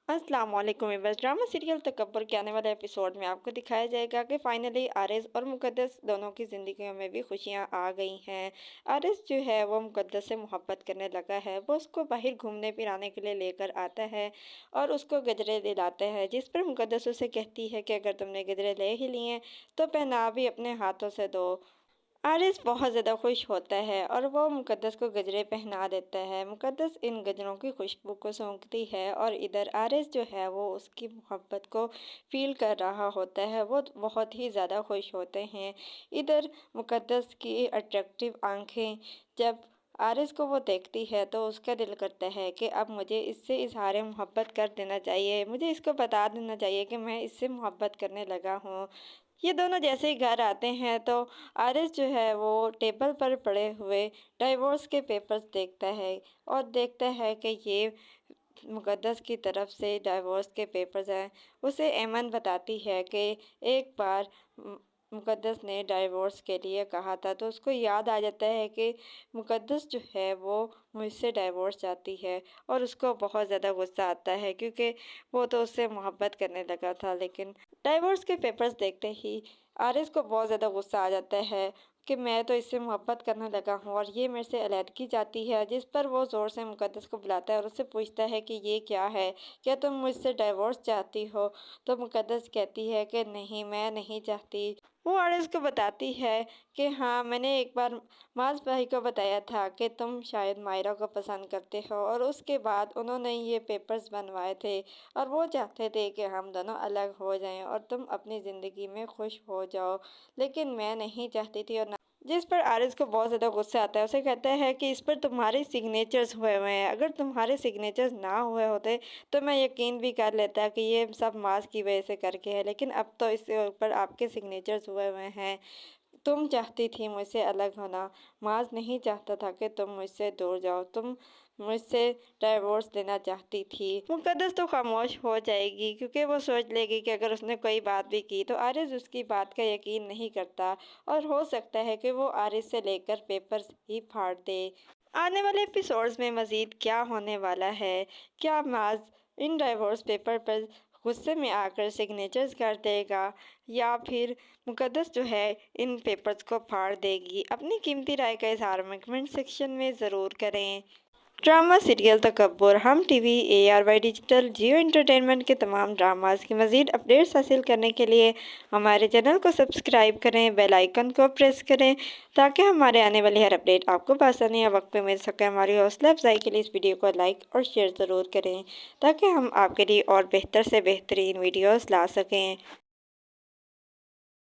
अस्सलाम वालेकुम viewers. Drama serial तकब्बुर के आने वाले एपिसोड में आपको दिखाया जाएगा कि फाइनली आरिज़ और मुक़द्दस दोनों की ज़िंदगियों में भी खुशियां आ गई हैं। आरिज़ जो है वो मुक़द्दस से मोहब्बत करने लगा है। वो उसको बाहर घूमने फिराने के लिए लेकर आता है और उसको गजरे दिलाते हैं, जिस पर मुक़द्दस उसे कहती है कि अगर तुमने गजरे ले ही लिए तो पहना भी अपने हाथों से दो। आरिस बहुत ज़्यादा खुश होता है और वो मुक़द्दस को गजरे पहना देता है। मुक़द्दस इन गजरों की खुशबू को सूंघती है और इधर आरिस जो है वो उसकी मोहब्बत को फ़ील कर रहा होता है। वो बहुत ही ज़्यादा खुश होते हैं। इधर मुक़द्दस की अट्रैक्टिव आंखें जब आरिस को वो देखती है तो उसका दिल करता है कि अब मुझे इससे इज़हार मोहब्बत कर देना चाहिए। मुझे इसको बता देना चाहिए कि मैं इससे मोहब्बत करने लगा हूँ। ये दोनों जैसे ही घर आते हैं तो आरिस जो है वो टेबल पर पड़े हुए डाइवोर्स के पेपर्स देखता है और देखता है कि ये मुक़द्दस की तरफ से डाइवोर्स के पेपर्स हैं। उसे एमन बताती है कि एक बार मुक़द्दस ने डाइवोर्स के लिए कहा था, तो उसको याद आ जाता है कि मुक़द्दस जो है वो मुझसे डाइवोर्स चाहती है और उसको बहुत ज़्यादा गुस्सा आता है क्योंकि वो तो उससे मोहब्बत करने लगा था। लेकिन डाइवोर्स के पेपर्स देखते ही आरिस को बहुत ज़्यादा गुस्सा आ जाता है कि मैं तो इससे मोहब्बत करने लगा हूँ और ये मेरे से अलहदगी चाहती है। जिस पर वो ज़ोर से मुक़द्दस को बुलाता है और उससे पूछता है कि ये क्या है, क्या तुम मुझसे डाइवोर्स चाहती हो? तो मुक़द्दस कहती है कि नहीं, मैं नहीं चाहती। वो आरिस को बताती है कि हाँ, मैंने एक बार माज भाई को बताया था कि तुम शायद मायरा को पसंद करते हो और उसके बाद उन्होंने ये पेपर्स बनवाए थे और वो चाहते थे कि हम दोनों अलग हो जाएं और तुम अपनी ज़िंदगी में खुश हो जाओ, लेकिन मैं नहीं चाहती थी। और जिस पर आरिस को बहुत ज़्यादा गुस्सा आता है। उसे कहता है कि इस पर तुम्हारे सिग्नेचर्स हुए हुए हैं, अगर तुम्हारे सिग्नेचर्स ना हुए होते तो मैं यकीन भी कर लेता कि ये सब मास की वजह से करके है, लेकिन अब तो इसके ऊपर आपके सिग्नेचर्स हुए हुए हैं। तुम चाहती थी मुझसे अलग होना, माज नहीं चाहता था कि तुम मुझसे दूर जाओ, तुम मुझसे डाइवोर्स लेना चाहती थी। मुक़द्दस तो खामोश हो जाएगी क्योंकि वो सोच लेगी कि अगर उसने कोई बात भी की तो आरिस उसकी बात का यकीन नहीं करता और हो सकता है कि वो आरिस से लेकर पेपर्स ही फाड़ दे। आने वाले एपिसोड्स में मज़ीद क्या होने वाला है? क्या माज इन डाइवोर्स पेपर पर गुस्से में आकर सिग्नेचर्स कर देगा या फिर मुक़द्दस जो है इन पेपर्स को फाड़ देगी? अपनी कीमती राय का इज़हार कमेंट सेक्शन में ज़रूर करें। ड्रामा सीरियल तकब्बुर हम टीवी ARY डिजिटल जियो एंटरटेनमेंट के तमाम ड्रामास की मज़ीद अपडेट्स हासिल करने के लिए हमारे चैनल को सब्सक्राइब करें, बेल आइकन को प्रेस करें ताकि हमारे आने वाली हर अपडेट आपको बआसानी या वक्त पे मिल सके। हमारी हौसला अफजाई के लिए इस वीडियो को लाइक और शेयर ज़रूर करें ताकि हम आपके लिए और बेहतर से बेहतरीन वीडियोज़ ला सकें।